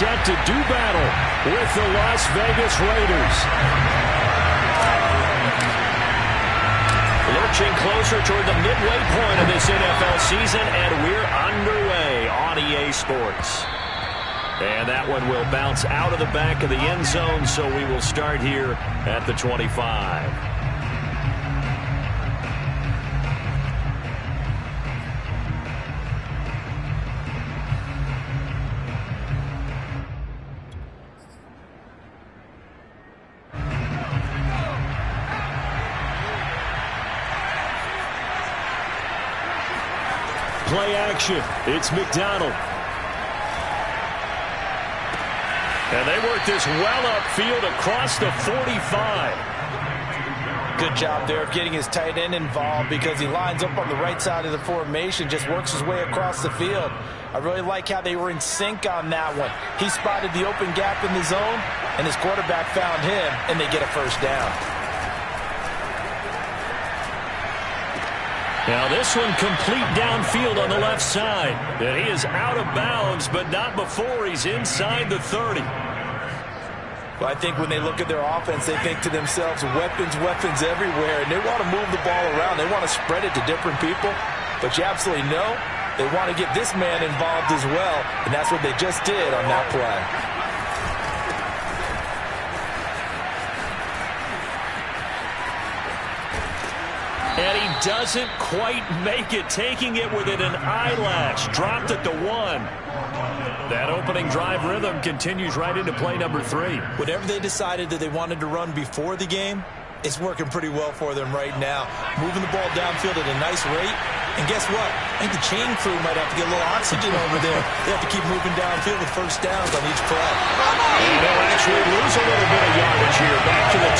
set to do battle with the Las Vegas Raiders. Lurching closer toward the midway point of this NFL season, and we're underway on EA Sports. And that one will bounce out of the back of the end zone, so we will start here at the 25. Play action. It's McDonald. And they work this well upfield across the 45. Good job there of getting his tight end involved because he lines up on the right side of the formation, just works his way across the field. I really like how they were in sync on that one. He spotted the open gap in the zone, and his quarterback found him, and they get a first down. Now this one complete downfield on the left side. And he is out of bounds, but not before he's inside the 30. Well, I think when they look at their offense, they think to themselves, weapons, weapons everywhere, and they want to move the ball around. They want to spread it to different people. But you absolutely know they want to get this man involved as well, and that's what they just did on that play. And he doesn't quite make it, taking it within an eyelash. Dropped at the 1. That opening drive rhythm continues right into play number 3. Whatever they decided that they wanted to run before the game, it's working pretty well for them right now. Moving the ball downfield at a nice rate. And guess what? I think the chain crew might have to get a little oxygen over there. They have to keep moving downfield with first downs on each play. And they'll actually lose a little bit of yardage here. Back to the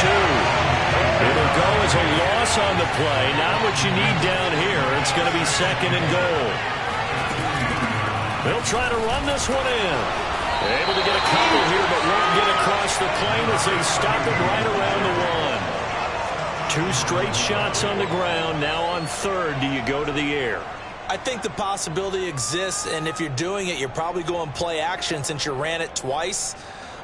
2. It'll go as a loss on the play. Not what you need down here. It's going to be 2nd and goal. They'll try to run this one in. Able to get a couple here, but won't get across the plane as they stop it right around the 1. 2 straight shots on the ground. Now on 3rd, do you go to the air? I think the possibility exists, and if you're doing it, you're probably going play action since you ran it twice.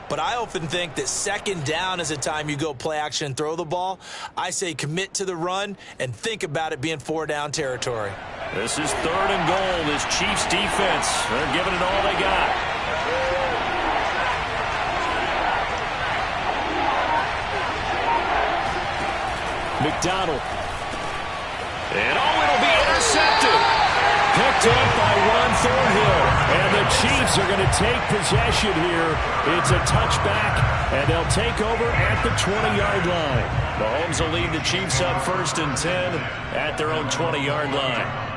But I often think that 2nd down is the time you go play action and throw the ball. I say commit to the run and think about it being 4-down territory. This is 3rd and goal. This Chiefs defense, they're giving it all they got. McDonald. And it'll be intercepted. Picked up by Ron Thornhill. And the Chiefs are going to take possession here. It's a touchback, and they'll take over at the 20-yard line. Mahomes will lead the Chiefs up 1st and 10 at their own 20-yard line.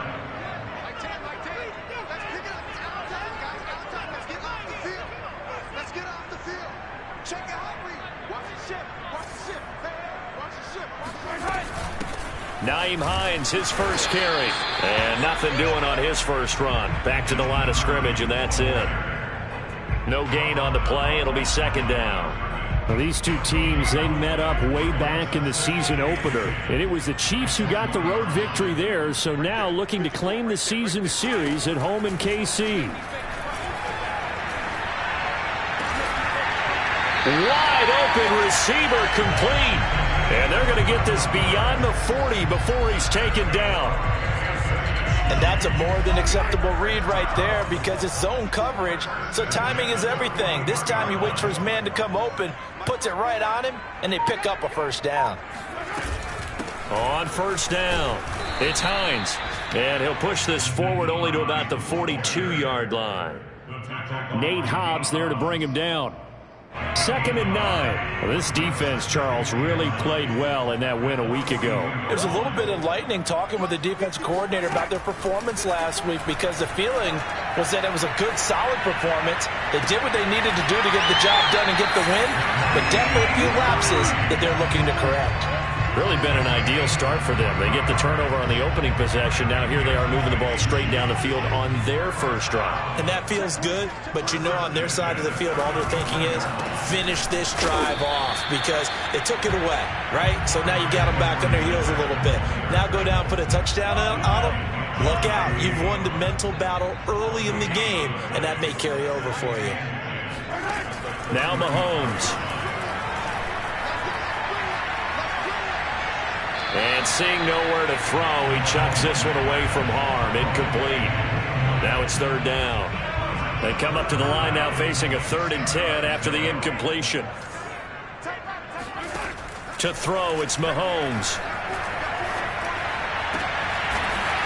Nyheim Hines, his first carry. And nothing doing on his first run. Back to the line of scrimmage, and that's it. No gain on the play. It'll be 2nd down. Well, these two teams, they met up way back in the season opener. And it was the Chiefs who got the road victory there, so now looking to claim the season series at home in KC. Wide open receiver complete. And they're going to get this beyond the 40 before he's taken down. And that's a more than acceptable read right there because it's zone coverage, so timing is everything. This time he waits for his man to come open, puts it right on him, and they pick up a first down. On first down, it's Hines. And he'll push this forward only to about the 42-yard line. Nate Hobbs there to bring him down. 2nd and 9. Well, this defense, Charles, really played well in that win a week ago. There's a little bit enlightening talking with the defense coordinator about their performance last week because the feeling was that it was a good, solid performance. They did what they needed to do to get the job done and get the win, but definitely a few lapses that they're looking to correct. Really been an ideal start for them. They get the turnover on the opening possession. Now here they are moving the ball straight down the field on their first drive. And that feels good, but you know on their side of the field all they're thinking is finish this drive off because they took it away, right? So now you got them back on their heels a little bit. Now go down, put a touchdown on them. Look out. You've won the mental battle early in the game, and that may carry over for you. Now Mahomes. And seeing nowhere to throw, he chucks this one away from harm. Incomplete. Now it's third down. They come up to the line now facing a 3rd and 10 after the incompletion. To throw, it's Mahomes.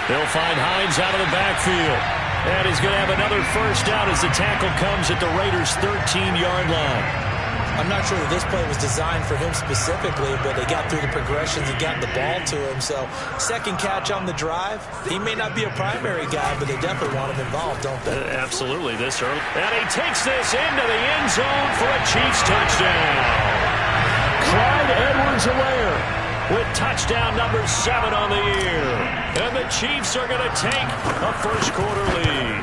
They'll find Hines out of the backfield. And he's going to have another first down as the tackle comes at the Raiders' 13-yard line. I'm not sure that this play was designed for him specifically, but they got through the progressions and got the ball to him. So, second catch on the drive. He may not be a primary guy, but they definitely want him involved, don't they? Absolutely, this early. And he takes this into the end zone for a Chiefs touchdown. Clyde Edwards-Helaire with touchdown number 7 on the year. And the Chiefs are going to take a first-quarter lead.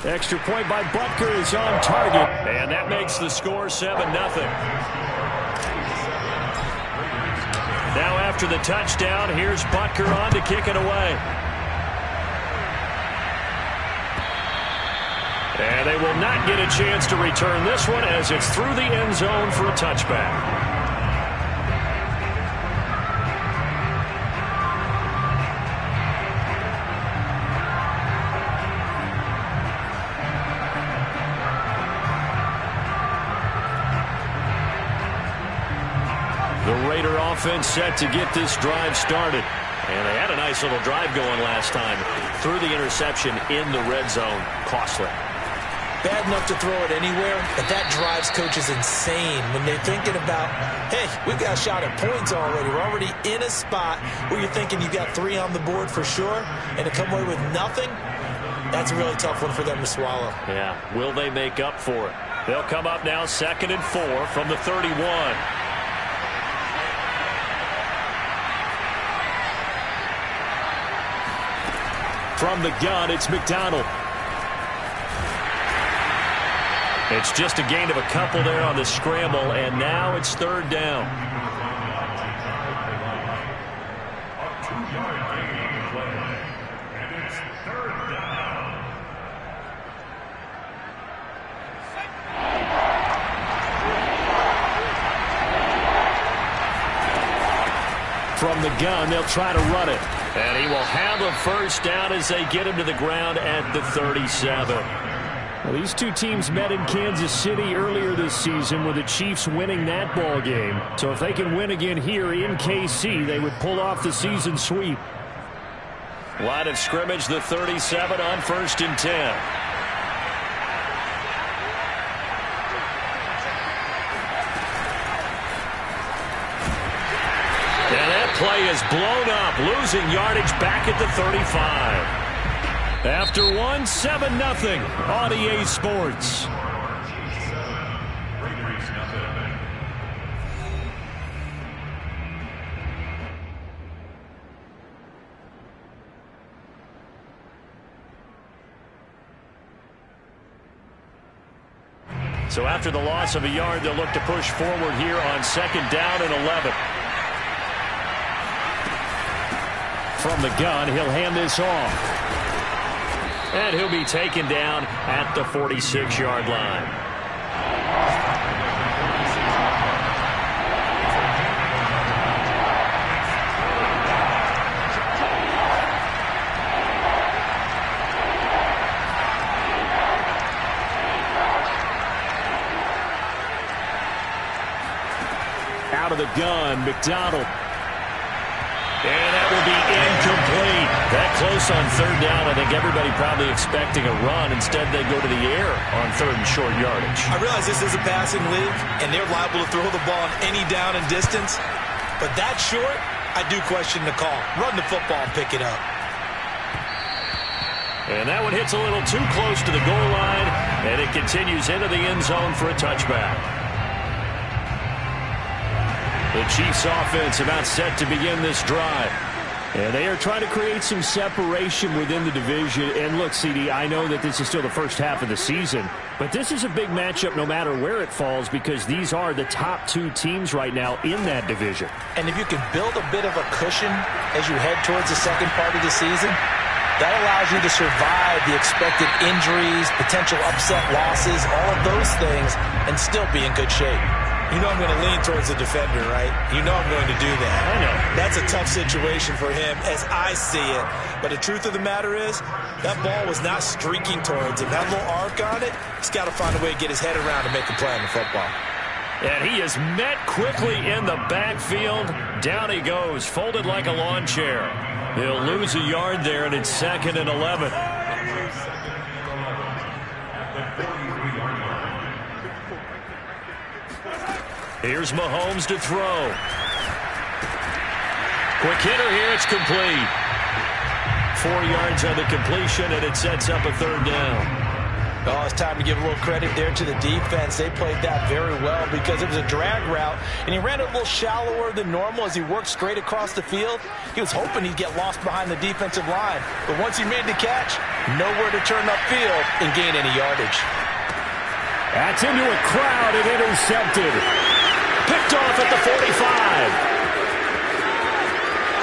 Extra point by Butker is on target. And that makes the score 7-0. Now after the touchdown, here's Butker on to kick it away. And they will not get a chance to return this one as it's through the end zone for a touchback. The Raider offense set to get this drive started. And they had a nice little drive going last time. Through the interception in the red zone. Costly. Bad enough to throw it anywhere, but that drives coaches insane when they're thinking about, hey, we've got a shot at points already. We're already in a spot where you're thinking you've got 3 on the board for sure, and to come away with nothing, that's a really tough one for them to swallow. Yeah, will they make up for it? They'll come up now 2nd and 4 from the 31. From the gun, it's McDonald. It's just a gain of a couple there on the scramble, and now it's 3rd down. From the gun, they'll try to run it. And he will have a first down as they get him to the ground at the 37. Well, these two teams met in Kansas City earlier this season with the Chiefs winning that ball game. So if they can win again here in KC, they would pull off the season sweep. Line of scrimmage, the 37 on 1st and 10. Play is blown up, losing yardage back at the 35. After one, 7-0 on EA Sports. So after the loss of a yard, they'll look to push forward here on 2nd down and 11. From the gun, he'll hand this off. And he'll be taken down at the 46-yard line. Out of the gun, McDonald. And that will be incomplete. That close on 3rd down. I think everybody probably expecting a run. Instead, they go to the air on 3rd and short yardage. I realize this is a passing league, and they're liable to throw the ball on any down and distance. But that short, I do question the call. Run the football and pick it up. And that one hits a little too close to the goal line, and it continues into the end zone for a touchback. The Chiefs offense about set to begin this drive. And they are trying to create some separation within the division. And look, CD, I know that this is still the first half of the season, but this is a big matchup no matter where it falls because these are the top 2 teams right now in that division. And if you can build a bit of a cushion as you head towards the second part of the season, That allows you to survive the expected injuries, potential upset losses, all of those things, and still be in good shape. You know I'm going to lean towards the defender, right? You know I'm going to do that. I know. That's a tough situation for him as I see it. But the truth of the matter is, that ball was not streaking towards him. That little arc on it, he's got to find a way to get his head around and make a play on the football. And he is met quickly in the backfield. Down he goes, folded like a lawn chair. He'll lose a yard there, and it's 2nd and 11. Here's Mahomes to throw. Quick hitter here, it's complete. 4 yards on the completion, and it sets up a 3rd down. Oh, it's time to give a little credit there to the defense. They played that very well because it was a drag route, and he ran it a little shallower than normal as he worked straight across the field. He was hoping he'd get lost behind the defensive line, but once he made the catch, nowhere to turn upfield and gain any yardage. That's into a crowd and intercepted. Picked off at the 45.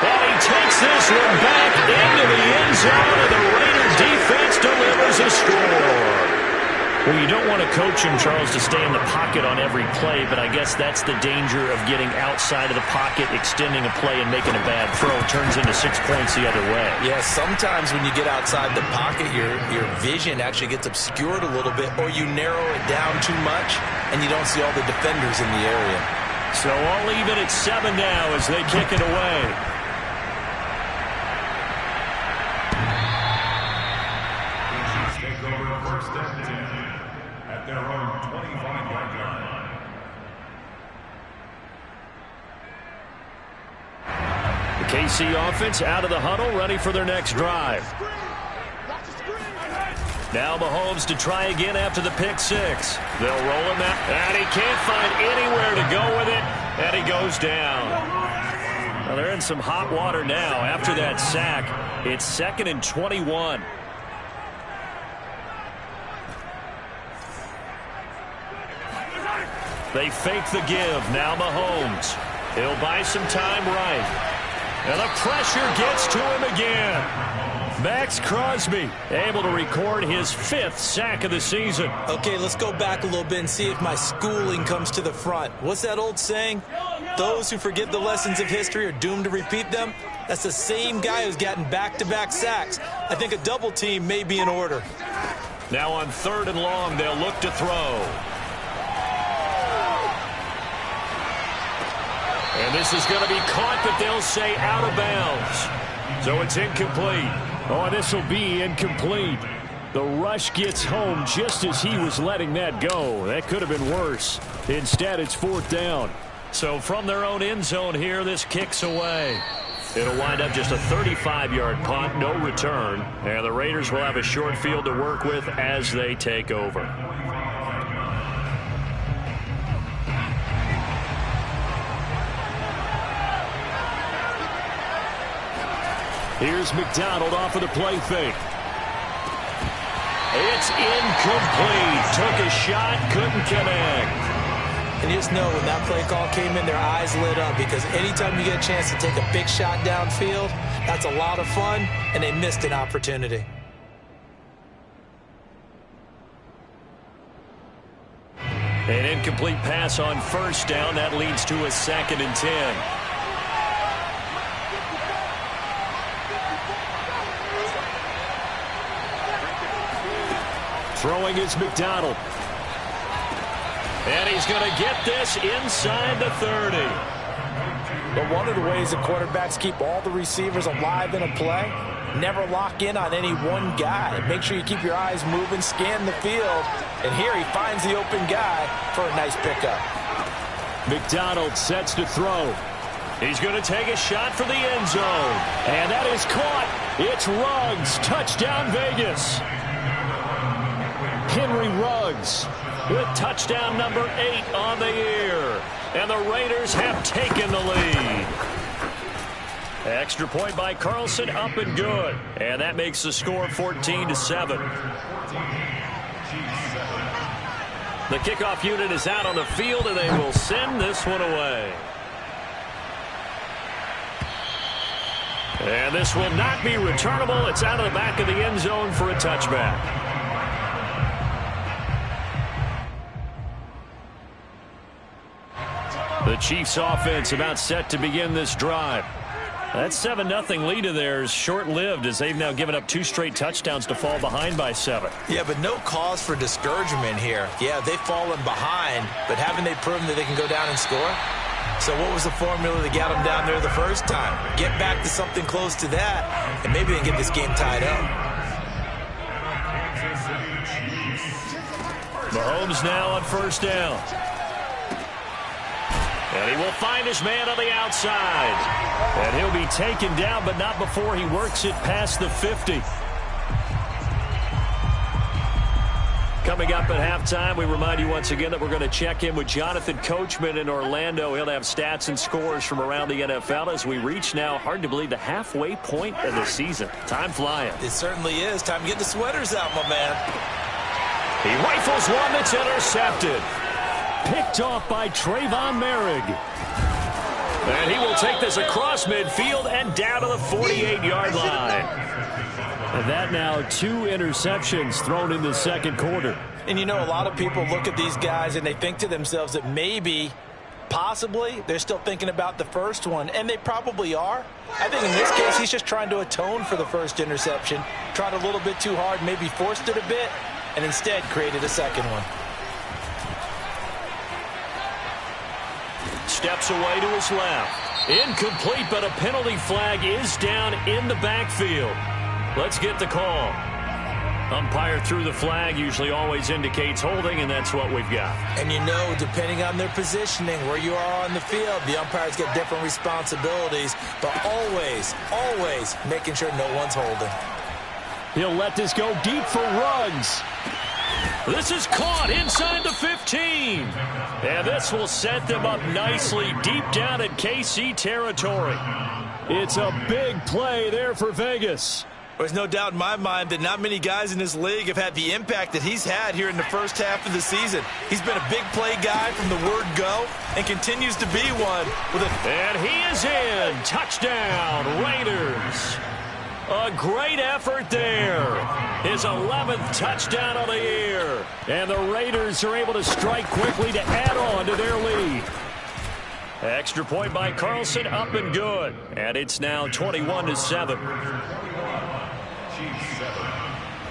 And he takes this one back into the end zone, and the Raider defense delivers a score. Well, you don't want to coach him, Charles, to stay in the pocket on every play, but I guess that's the danger of getting outside of the pocket, extending a play, and making a bad throw. Turns into 6 points the other way. Yeah, sometimes when you get outside the pocket, your vision actually gets obscured a little bit, or you narrow it down too much, and you don't see all the defenders in the area. So all even at 7 now as they kick it away. At their own 25-yard line. The KC offense out of the huddle, ready for their next drive. Now Mahomes to try again after the pick 6. They'll roll him out, and he can't find anywhere to go with it, and he goes down. Well, they're in some hot water now after that sack. It's 2nd and 21. They fake the give. Now Mahomes. He'll buy some time right. And the pressure gets to him again. Max Crosby able to record his 5th sack of the season. Okay, let's go back a little bit and see if my schooling comes to the front. What's that old saying? Those who forget the lessons of history are doomed to repeat them. That's the same guy who's gotten back-to-back sacks. I think a double team may be in order. Now on 3rd and long, they'll look to throw. And this is going to be caught, but they'll say out of bounds. So it's incomplete. Oh, this will be incomplete. The rush gets home just as he was letting that go. That could have been worse. Instead, it's 4th down. So from their own end zone here, this kicks away. It'll wind up just a 35-yard punt, no return. And the Raiders will have a short field to work with as they take over. Here's McDonald off of the play fake. It's incomplete. Took a shot, couldn't connect. And you just know when that play call came in, their eyes lit up because anytime you get a chance to take a big shot downfield, that's a lot of fun, and they missed an opportunity. An incomplete pass on 1st down. That leads to a 2nd and 10. Throwing is McDonald. And he's going to get this inside the 30. But one of the ways the quarterbacks keep all the receivers alive in a play, never lock in on any one guy. Make sure you keep your eyes moving, scan the field. And here he finds the open guy for a nice pickup. McDonald sets to throw. He's going to take a shot for the end zone. And that is caught. It's Ruggs. Touchdown, Vegas. Henry Ruggs with touchdown number 8 on the year. And the Raiders have taken the lead. Extra point by Carlson, up and good. And that makes the score 14-7. The kickoff unit is out on the field, and they will send this one away. And this will not be returnable. It's out of the back of the end zone for a touchback. The Chiefs offense about set to begin this drive. That 7-0 lead of theirs short-lived as they've now given up 2 straight touchdowns to fall behind by 7. Yeah, but no cause for discouragement here. Yeah, they've fallen behind, but haven't they proven that they can go down and score? So what was the formula that got them down there the first time? Get back to something close to that, and maybe they can get this game tied up. Mahomes now on first down. And he will find his man on the outside. And he'll be taken down, but not before he works it past the 50. Coming up at halftime, we remind you once again that we're going to check in with Jonathan Coachman in Orlando. He'll have stats and scores from around the NFL as we reach now, hard to believe, the halfway point of the season. Time flying. It certainly is. Time to get the sweaters out, my man. He rifles one that's intercepted. Picked off by Trayvon Merrick. And he will take this across midfield and down to the 48-yard line. And that now 2 interceptions thrown in the second quarter. And you know, a lot of people look at these guys and they think to themselves that maybe, possibly, they're still thinking about the first one. And they probably are. I think in this case, he's just trying to atone for the first interception. Tried a little bit too hard, maybe forced it a bit, and instead created a second one. Steps away to his left. Incomplete, but a penalty flag is down in the backfield. Let's get the call. Umpire threw the flag, usually always indicates holding, and that's what we've got. And you know, depending on their positioning, where you are on the field, the umpires get different responsibilities, but always, always making sure no one's holding. He'll let this go deep for Ruggs. This is caught inside the 15. And this will set them up nicely deep down in KC territory. It's a big play there for Vegas. There's no doubt in my mind that not many guys in this league have had the impact that he's had here in the first half of the season. He's been a big play guy from the word go and continues to be one. And he is in. Touchdown, Raiders. A great effort there. His 11th touchdown of the year. And the Raiders are able to strike quickly to add on to their lead. Extra point by Carlson, up and good. And it's now 21-7.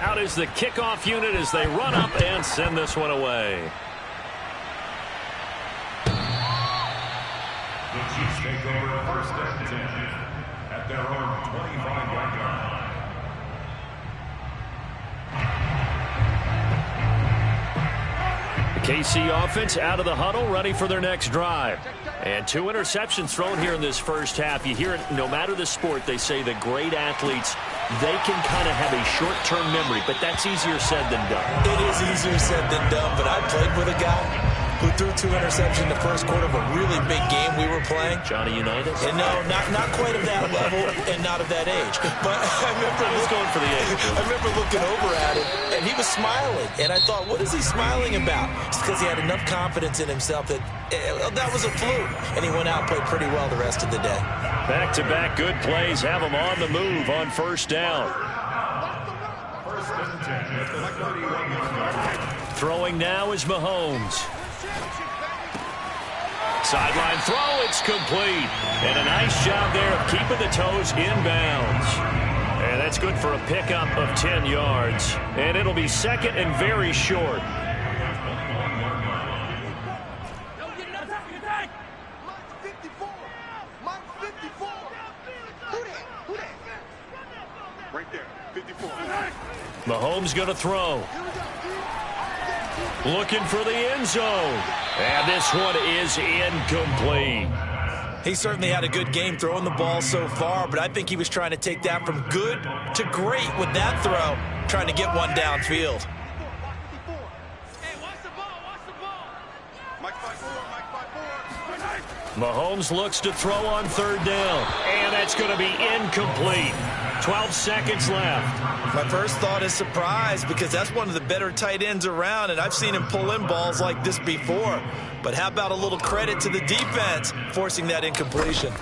Out is the kickoff unit as they run up and send this one away. The Chiefs take over first and 10 at their own 25-yard line. The KC offense out of the huddle, ready for their next drive. And 2 interceptions thrown here in this first half. You hear it, no matter the sport, they say the great athletes, they can kind of have a short-term memory, but that's easier said than done. It is easier said than done, but I played with a guy who threw 2 interceptions in the first quarter of a really big game we were playing. Johnny Unitas? And no, not quite of that level and not of that age. But I was going for the age. I remember looking over at him, and he was smiling. And I thought, what is he smiling about? It's because he had enough confidence in himself that that was a fluke. And he went out and played pretty well the rest of the day. Back-to-back good plays have him on the move on first down. First and 10 at the 31-yard line. Throwing now is Mahomes. Sideline throw, it's complete. And a nice job there of keeping the toes inbounds. And that's good for a pickup of 10 yards. And it'll be second and very short. Right there, 54. Mahomes going to throw. Looking for the end zone. And this one is incomplete. He certainly had a good game throwing the ball so far, but I think he was trying to take that from good to great with that throw, trying to get one downfield. Mahomes looks to throw on third down. And that's going to be incomplete. 12 seconds left. My first thought is surprise because that's one of the better tight ends around, and I've seen him pull in balls like this before. But how about a little credit to the defense forcing that incompletion?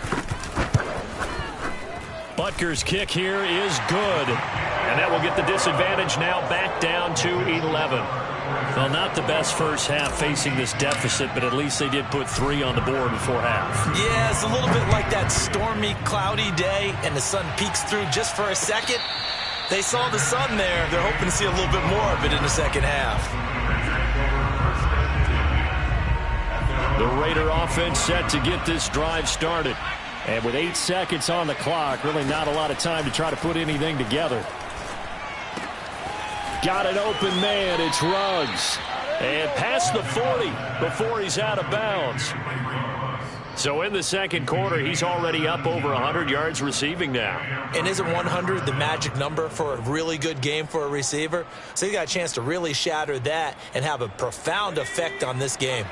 Butker's kick here is good. And that will get the disadvantage now back down to 11. Well, not the best first half facing this deficit, but at least they did put 3 on the board before half. Yeah, it's a little bit like that stormy, cloudy day, and the sun peeks through just for a second. They saw the sun there. They're hoping to see a little bit more of it in the second half. The Raider offense set to get this drive started. And with 8 seconds on the clock, really not a lot of time to try to put anything together. Got an open man. It's Ruggs. And past the 40 before he's out of bounds. So in the second quarter, he's already up over 100 yards receiving now. And isn't 100 the magic number for a really good game for a receiver? So he got a chance to really shatter that and have a profound effect on this game.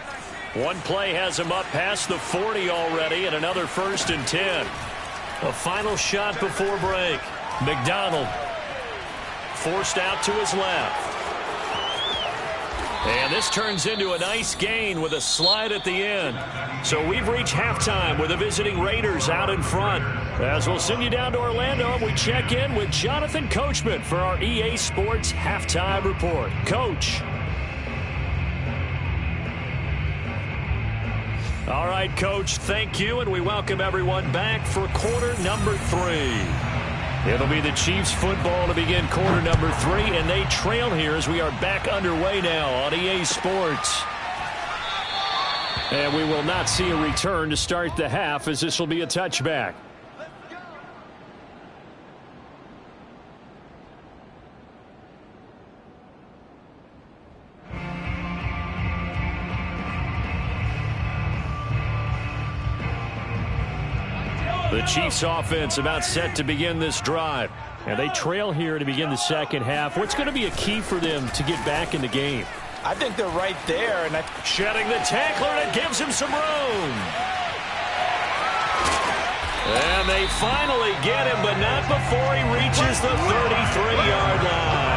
One play has him up past the 40 already, and another 1st and 10. A final shot before break. McDonald forced out to his left. And this turns into a nice gain with a slide at the end. So we've reached halftime with the visiting Raiders out in front. As we'll send you down to Orlando, we check in with Jonathan Coachman for our EA Sports Halftime Report. Coach. All right, Coach, thank you, and we welcome everyone back for quarter number 3. It'll be the Chiefs football to begin quarter number 3, and they trail here as we are back underway now on EA Sports. And we will not see a return to start the half, as this will be a touchback. The Chiefs offense about set to begin this drive. And they trail here to begin the second half. What's going to be a key for them to get back in the game? I think they're right there. And shedding the tackler, and it gives him some room. And they finally get him, but not before he reaches the 33-yard line.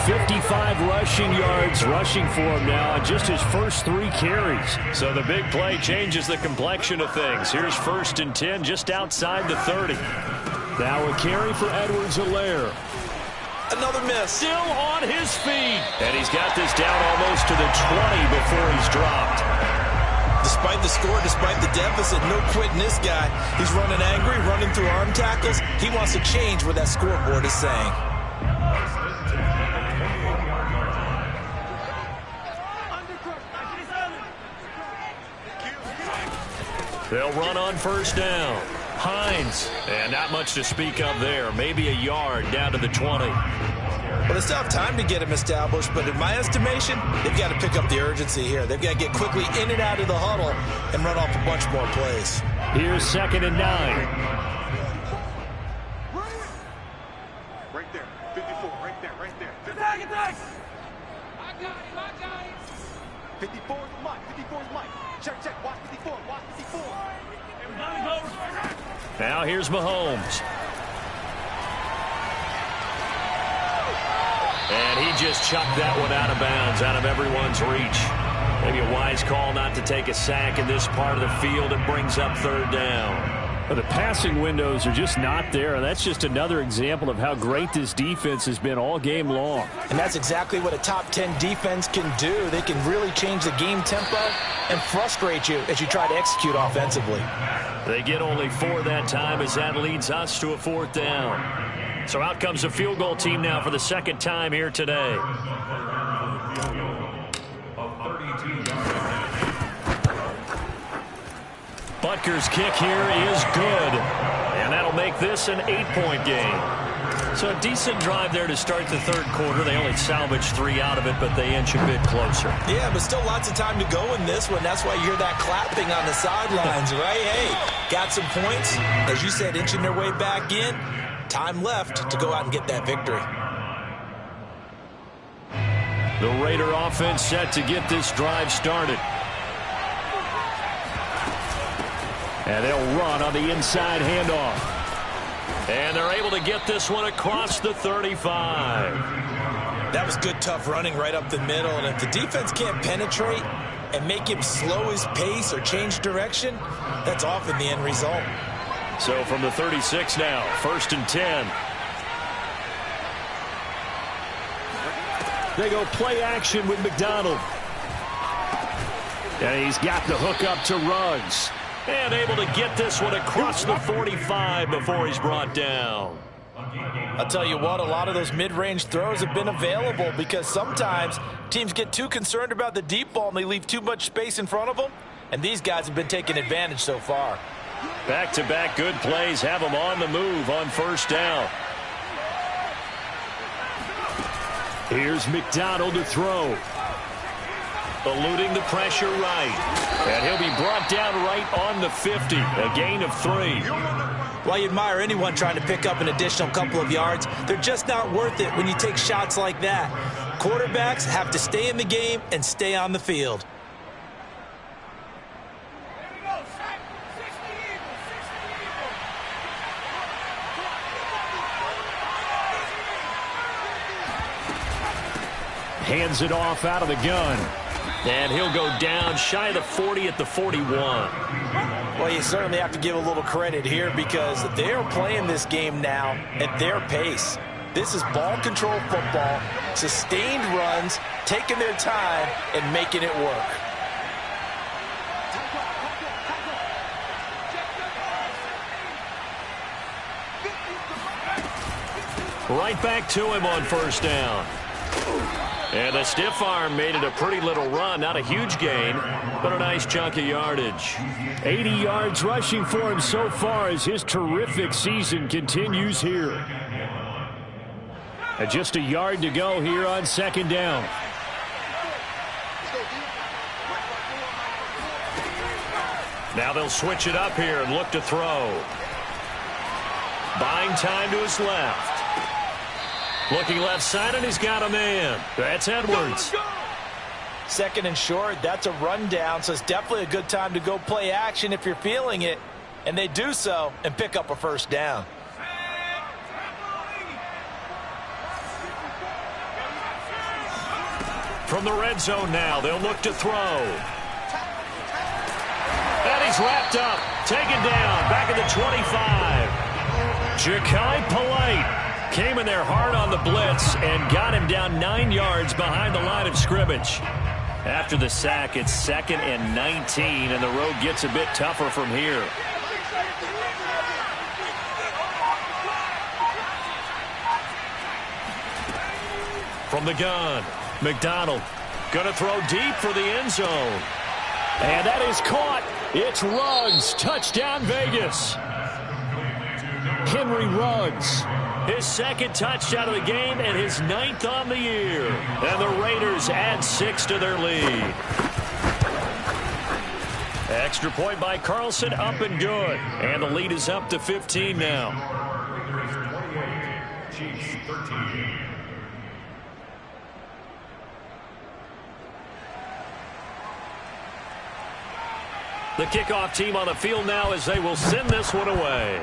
55 rushing yards rushing for him now on just his first 3 carries. So the big play changes the complexion of things. Here's 1st and 10 just outside the 30. Now a carry for Edwards-Helaire. Another miss. Still on his feet. And he's got this down almost to the 20 before he's dropped. Despite the score, despite the deficit, no quitting this guy. He's running angry, running through arm tackles. He wants to change what that scoreboard is saying. They'll run on 1st down. Hines, and not much to speak of there. Maybe a yard down to the 20. Well, they still have time to get him established, but in my estimation, they've got to pick up the urgency here. They've got to get quickly in and out of the huddle and run off a bunch more plays. Here's 2nd and 9. Right there. 54. Right there. Right there. 54 is Mike. 54 is Mike. Check. Watch 54. Watch 54. Now here's Mahomes. And he just chucked that one out of bounds, out of everyone's reach. Maybe a wise call not to take a sack in this part of the field. It brings up 3rd down. But the passing windows are just not there, and that's just another example of how great this defense has been all game long. And that's exactly what a top 10 defense can do. They can really change the game tempo and frustrate you as you try to execute offensively. They get only 4 that time as that leads us to a 4th down. So out comes the field goal team now for the 2nd time here today. Butker's kick here is good. And that'll make this an 8-point game. So a decent drive there to start the 3rd quarter. They only salvaged 3 out of it, but they inch a bit closer. Yeah, but still lots of time to go in this one. That's why you hear that clapping on the sidelines, right? Hey, got some points. As you said, inching their way back in. Time left to go out and get that victory. The Raider offense set to get this drive started. And they'll run on the inside handoff. And they're able to get this one across the 35. That was good, tough running right up the middle. And if the defense can't penetrate and make him slow his pace or change direction, that's often the end result. So from the 36 now, 1st and 10. They go play action with McDonald. And he's got the hook up to Ruggs. And able to get this one across the 45 before he's brought down. I'll tell you what, a lot of those mid-range throws have been available because sometimes teams get too concerned about the deep ball and they leave too much space in front of them. And these guys have been taking advantage so far. Back-to-back good plays have them on the move on 1st down. Here's McDonald to throw. Eluding the pressure right. And he'll be brought down right on the 50. A gain of 3. While you admire anyone trying to pick up an additional couple of yards, they're just not worth it when you take shots like that. Quarterbacks have to stay in the game and stay on the field. Hands it off out of the gun. And he'll go down shy of the 40 at the 41. Well, you certainly have to give a little credit here because they're playing this game now at their pace. This is ball control football, sustained runs, taking their time and making it work. Right back to him on 1st down. And the stiff arm made it a pretty little run. Not a huge gain, but a nice chunk of yardage. 80 yards rushing for him so far as his terrific season continues here. And just a yard to go here on 2nd down. Now they'll switch it up here and look to throw. Buying time to his left. Looking left side, and he's got a man. That's Edwards. 2nd and short, that's a rundown, so it's definitely a good time to go play action if you're feeling it. And they do so and pick up a 1st down. From the red zone now, they'll look to throw. And he's wrapped up, taken down, back at the 25. Jachai Polite came in there hard on the blitz and got him down 9 yards behind the line of scrimmage. After the sack, it's 2nd and 19, and the road gets a bit tougher from here. From the gun, McDonald going to throw deep for the end zone. And that is caught. It's Ruggs. Touchdown, Vegas. Henry Ruggs. His 2nd touchdown of the game and his 9th on the year. And the Raiders add 6 to their lead. Extra point by Carlson, up and good. And the lead is up to 15 now. Chiefs 13. The kickoff team on the field now as they will send this one away.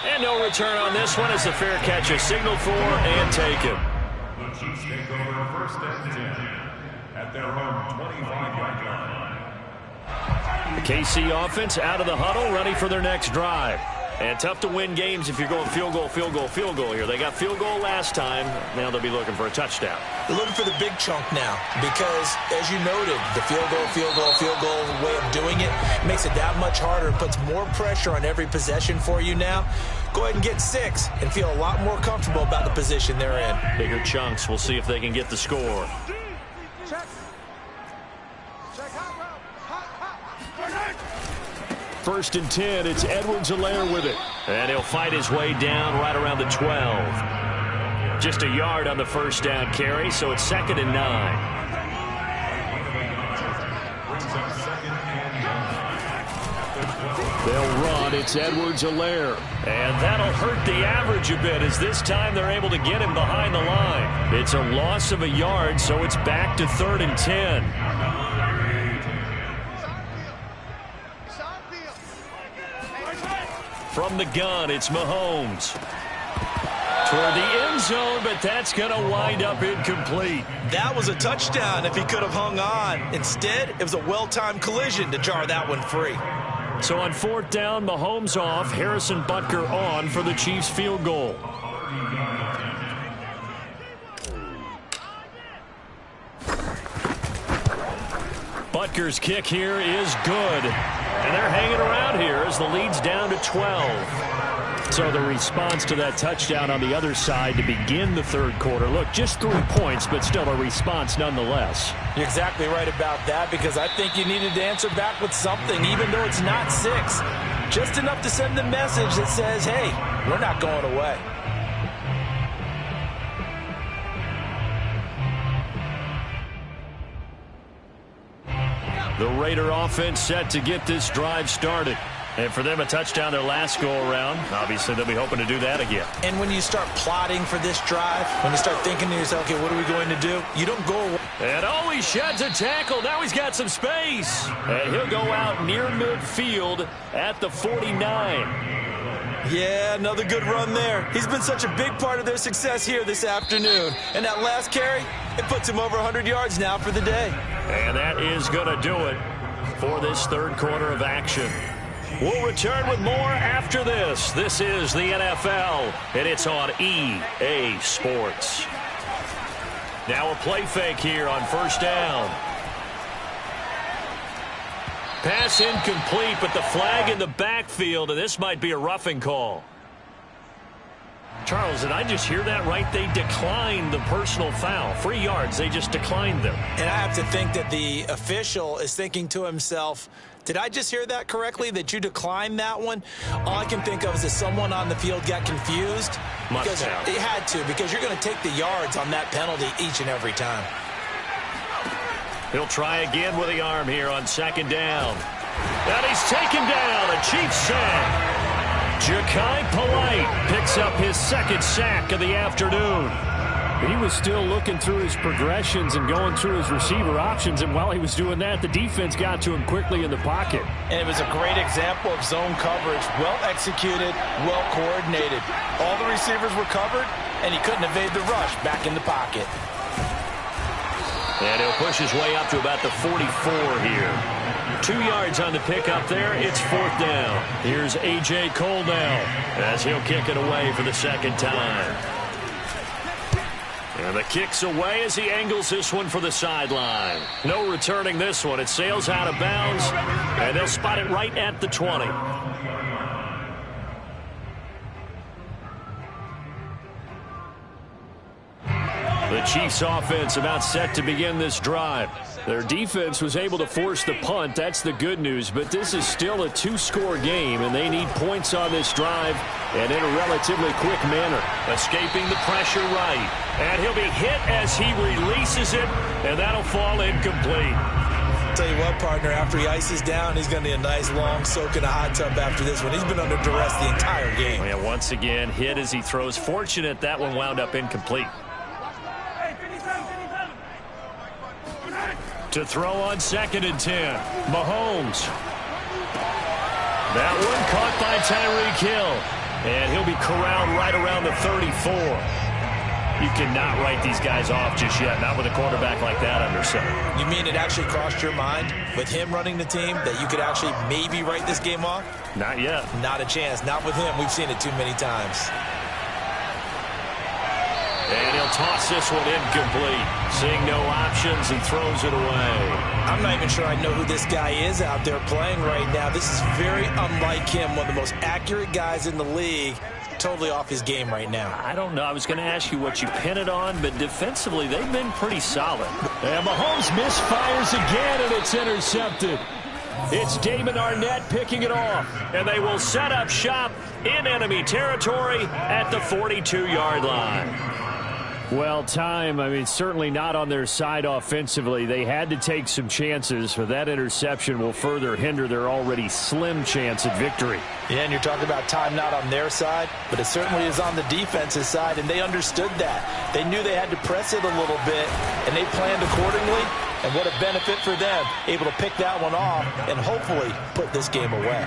And no return on this one as the fair catch is signaled for and taken. The Chiefs take over 1st and 10 at their own 25-yard line. The KC offense out of the huddle, ready for their next drive. And tough to win games if you're going field goal, field goal, field goal here. They got field goal last time. Now they'll be looking for a touchdown. They're looking for the big chunk now because, as you noted, the field goal way of doing it makes it that much harder. It puts more pressure on every possession for you now. Go ahead and get 6 and feel a lot more comfortable about the position they're in. Bigger chunks. We'll see if they can get the score. First and 10, it's Edwards-Helaire with it. And he'll fight his way down right around the 12. Just a yard on the 1st down carry, so it's 2nd and 9. They'll run. It's Edwards-Helaire. And that'll hurt the average a bit as this time they're able to get him behind the line. It's a loss of a yard, so it's back to 3rd and 10. From the gun, it's Mahomes. Toward the end zone, but that's going to wind up incomplete. That was a touchdown if he could have hung on. Instead, it was a well-timed collision to jar that one free. So on 4th down, Mahomes off, Harrison Butker on for the Chiefs field goal. Butker's kick here is good. And they're hanging around here as the lead's down to 12. So the response to that touchdown on the other side to begin the third quarter. Look, just 3 points, but still a response nonetheless. You're exactly right about that, because I think you needed to answer back with something, even though it's not 6. Just enough to send the message that says, hey, we're not going away. The Raider offense set to get this drive started. And for them, a touchdown their last go-around. Obviously, they'll be hoping to do that again. And when you start plotting for this drive, when you start thinking to yourself, okay, what are we going to do? You don't go away. And oh, he sheds a tackle. Now he's got some space. And he'll go out near midfield at the 49. Yeah, another good run there. He's been such a big part of their success here this afternoon. And that last carry, it puts him over 100 yards now for the day. And that is going to do it for this third quarter of action. We'll return with more after this. This is the NFL, and it's on EA Sports. Now a play fake here on 1st down. Pass incomplete, but the flag in the backfield, and this might be a roughing call. Charles, did I just hear that right? They declined the personal foul. 3 yards, they just declined them. And I have to think that the official is thinking to himself, did I just hear that correctly, that you declined that one? All I can think of is that someone on the field got confused. Must have. It had to, because you're going to take the yards on that penalty each and every time. He'll try again with the arm here on 2nd down. And he's taken down. A Chiefs sack. Jachai Polite picks up his 2nd sack of the afternoon. He was still looking through his progressions and going through his receiver options, and while he was doing that, the defense got to him quickly in the pocket. And it was a great example of zone coverage. Well executed, well coordinated. All the receivers were covered, and he couldn't evade the rush back in the pocket. And he'll push his way up to about the 44 here. 2 yards on the pickup there. It's 4th down. Here's A.J. Cole now as he'll kick it away for the 2nd time. And the kick's away as he angles this one for the sideline. No returning this one. It sails out of bounds, and they'll spot it right at the 20. The Chiefs offense about set to begin this drive. Their defense was able to force the punt. That's the good news. But this is still a 2-score game, and they need points on this drive and in a relatively quick manner. Escaping the pressure right. And he'll be hit as he releases it, and that'll fall incomplete. Tell you what, partner, after he ices down, he's going to need a nice long soak in a hot tub after this one. He's been under duress the entire game. Yeah, once again, hit as he throws. Fortunate that one wound up incomplete. To throw on 2nd and 10. Mahomes. That one caught by Tyreek Hill. And he'll be corralled right around the 34. You cannot write these guys off just yet, not with a quarterback like that under center. You mean it actually crossed your mind with him running the team that you could actually maybe write this game off? Not yet. Not a chance. Not with him. We've seen it too many times. And he'll toss this one incomplete. Seeing no options, he throws it away. I'm not even sure I know who this guy is out there playing right now. This is very unlike him, one of the most accurate guys in the league. Totally off his game right now. I don't know. I was going to ask you what you pin it on, but defensively, they've been pretty solid. And Mahomes misfires again, and it's intercepted. It's Damon Arnett picking it off, and they will set up shop in enemy territory at the 42-yard line. Well, certainly not on their side offensively. They had to take some chances, but that interception will further hinder their already slim chance at victory. Yeah, and you're talking about time not on their side, but it certainly is on the defense's side, and they understood that. They knew they had to press it a little bit, and they planned accordingly, and what a benefit for them, able to pick that one off and hopefully put this game away.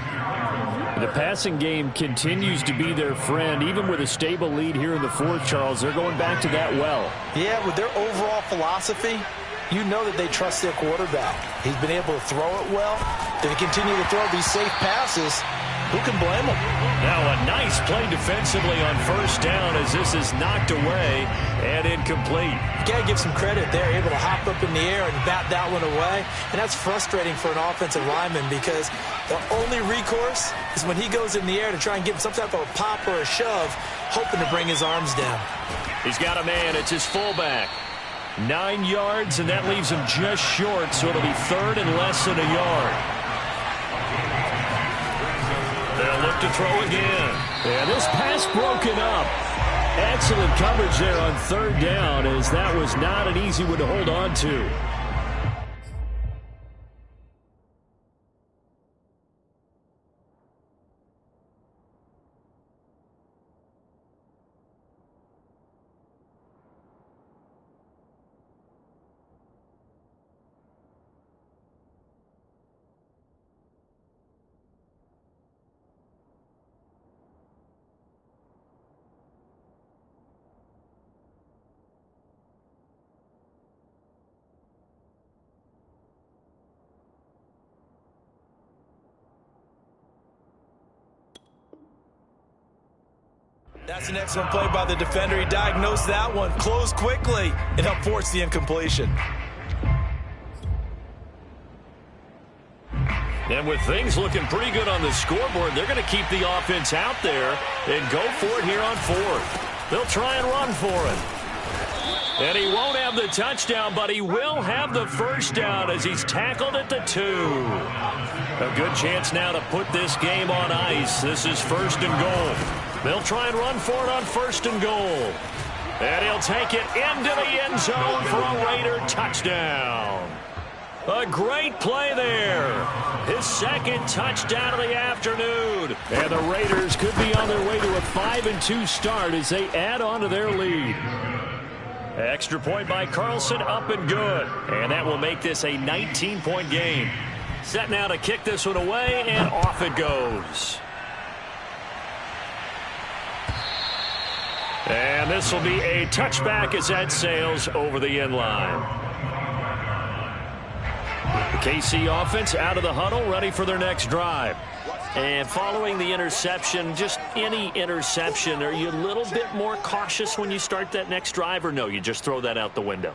The passing game continues to be their friend. Even with a stable lead here in the fourth, Charles, they're going back to that well. Yeah, with their overall philosophy, you know that they trust their quarterback. He's been able to throw it well. They continue to throw these safe passes. Who can blame them? Now a nice play defensively on first down as this is knocked away and incomplete. You got to give some credit. They're able to hop up in the air and bat that one away. And that's frustrating for an offensive lineman because the only recourse is when he goes in the air to try and give him some type of a pop or a shove, hoping to bring his arms down. He's got a man. It's his fullback. 9 yards, and that leaves him just short, so it'll be third and less than a yard. They'll look to throw again. Yeah, this pass broken up. Excellent coverage there on third down, as that was not an easy one to hold on to. That's an excellent play by the defender. He diagnosed that one, closed quickly, and helped force the incompletion. And with things looking pretty good on the scoreboard, they're going to keep the offense out there and go for it here on fourth. They'll try and run for it. And he won't have the touchdown, but he will have the first down as he's tackled at the 2. A good chance now to put this game on ice. This is first and goal. They'll try and run for it on first and goal. And he'll take it into the end zone for a Raider touchdown. A great play there. His second touchdown of the afternoon. And the Raiders could be on their way to a 5-2 start as they add on to their lead. Extra point by Carlson, up and good. And that will make this a 19-point game. Set now to kick this one away, and off it goes. And this will be a touchback as that sails over the end line. The KC offense out of the huddle, ready for their next drive. And following the interception, just any interception, are you a little bit more cautious when you start that next drive, or no, you just throw that out the window?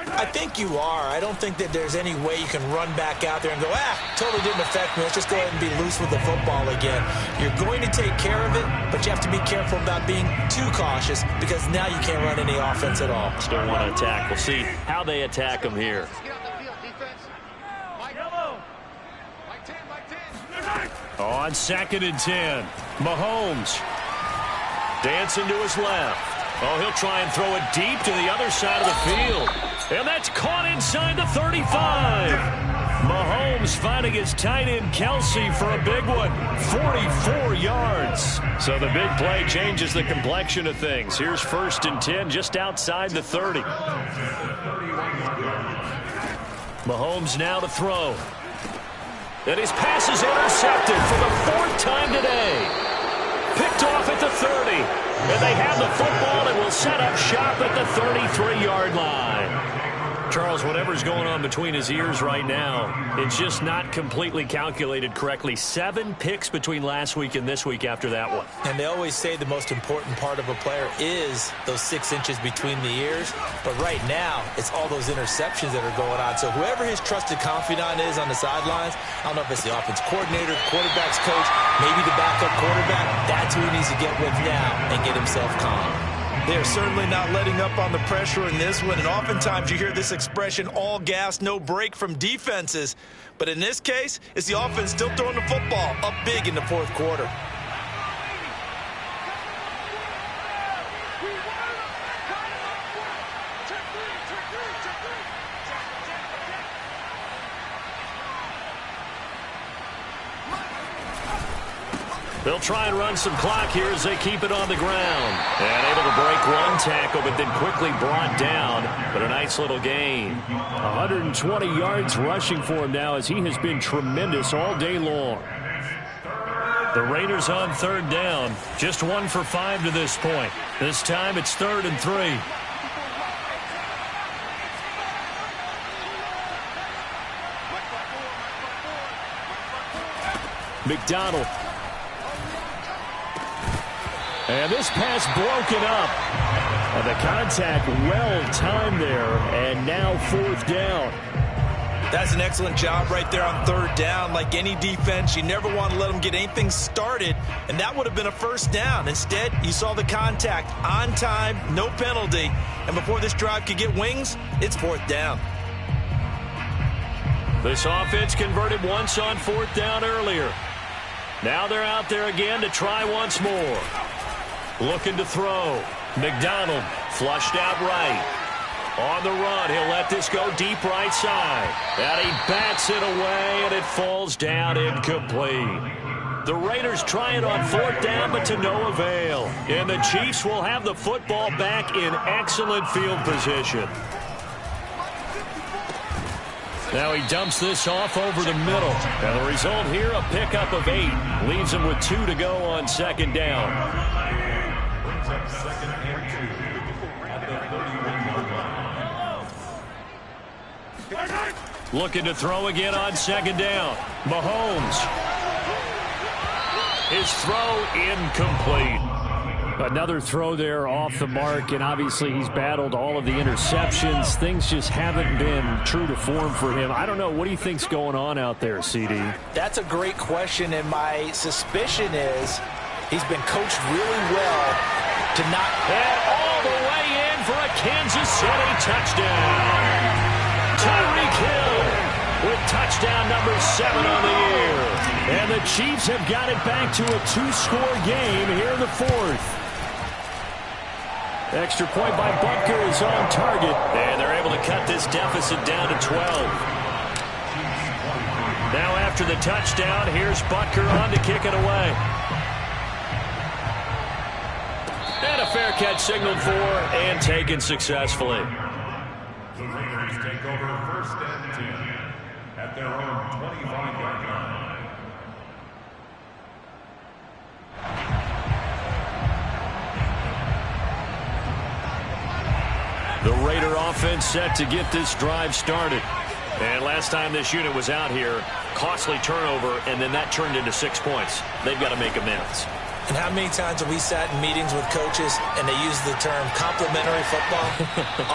I think you are. I don't think that there's any way you can run back out there and go, totally didn't affect me. Let's just go ahead and be loose with the football again. You're going to take care of it, but you have to be careful about being too cautious because now you can't run any offense at all. Still want to attack. We'll see how they attack them here. On 2nd and 10, Mahomes dancing to his left. Oh, he'll try and throw it deep to the other side of the field. And that's caught inside the 35. Mahomes finding his tight end Kelsey for a big one. 44 yards. So the big play changes the complexion of things. Here's 1st and 10 just outside the 30. Mahomes now to throw. And his pass is intercepted for the 4th time today. Picked off at the 30. And they have the football and will set up shop at the 33-yard line. Charles, whatever's going on between his ears right now, it's just not completely calculated correctly. 7 picks between last week and this week after that one. And they always say the most important part of a player is those 6 inches between the ears. But right now, it's all those interceptions that are going on. So whoever his trusted confidant is on the sidelines, I don't know if it's the offense coordinator, quarterback's coach, maybe the backup quarterback, that's who he needs to get with now and get himself calm. They're certainly not letting up on the pressure in this one, and oftentimes you hear this expression, all gas, no break from defenses. But in this case, it's the offense still throwing the football up big in the 4th quarter. They'll try and run some clock here as they keep it on the ground. And able to break one tackle, but then quickly brought down. But a nice little gain. 120 yards rushing for him now as he has been tremendous all day long. The Raiders on third down. Just 1 for 5 to this point. This time it's 3rd and 3. McDonald. And this pass broken up. And the contact well timed there. And now 4th down. That's an excellent job right there on 3rd down. Like any defense, you never want to let them get anything started, and that would have been a 1st down. Instead, you saw the contact on time, no penalty, and before this drive could get wings, it's 4th down. This offense converted once on 4th down earlier. Now they're out there again to try once more. Looking to throw. McDonald flushed out right. On the run, he'll let this go deep right side. And he bats it away, and it falls down incomplete. The Raiders try it on 4th down, but to no avail. And the Chiefs will have the football back in excellent field position. Now he dumps this off over the middle. And the result here, a pickup of 8. Leaves him with 2 to go on 2nd down. Brings up 2nd and 2 at the 31-yard line. Looking to throw again on 2nd down. Mahomes. His throw incomplete. Another throw there off the mark, and obviously he's battled all of the interceptions. Things just haven't been true to form for him. I don't know. What do you think's going on out there, CD? That's a great question, and my suspicion is he's been coached really well to not... And all the way in for a Kansas City touchdown. Tyreek Hill with touchdown number 7 on the year. And the Chiefs have got it back to a 2-score game here in the 4th. Extra point by Butker is on target. And they're able to cut this deficit down to 12. Now after the touchdown, here's Butker on to kick it away. And a fair catch signaled for and taken successfully. The Raiders take over 1st and 10 at their own 25-yard line. The Raider offense set to get this drive started. And last time this unit was out here, costly turnover, and then that turned into 6 points. They've got to make amends. And how many times have we sat in meetings with coaches and they use the term complementary football?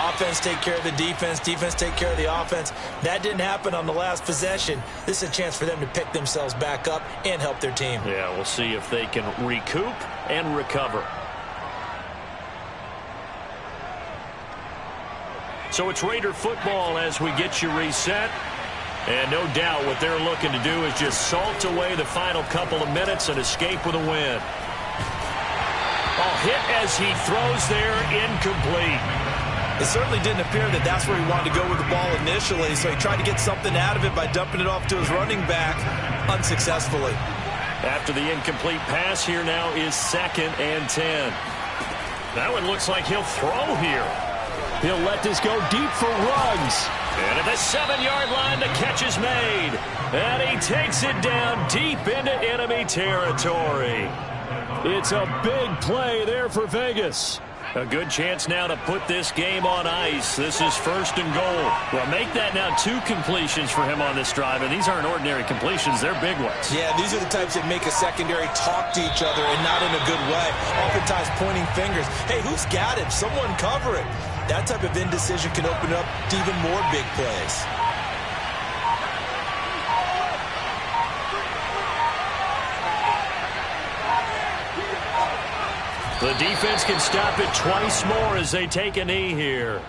Offense take care of the defense, defense take care of the offense. That didn't happen on the last possession. This is a chance for them to pick themselves back up and help their team. Yeah, we'll see if they can recoup and recover. So it's Raider football as we get you reset. And no doubt what they're looking to do is just salt away the final couple of minutes and escape with a win. Hit as he throws there, incomplete. It certainly didn't appear that that's where he wanted to go with the ball initially, so he tried to get something out of it by dumping it off to his running back unsuccessfully. After the incomplete pass, here now is 2nd and 10. That one looks like he'll throw here. He'll let this go deep for Ruggs. And at the 7-yard line, the catch is made. And he takes it down deep into enemy territory. It's a big play there for Vegas. A good chance now to put this game on ice. This is 1st and goal. Well, make that now 2 completions for him on this drive, and these aren't ordinary completions. They're big ones. Yeah, these are the types that make a secondary talk to each other and not in a good way. Oftentimes pointing fingers. Hey, who's got it? Someone cover it. That type of indecision can open up to even more big plays. The defense can stop it twice more as they take a knee here.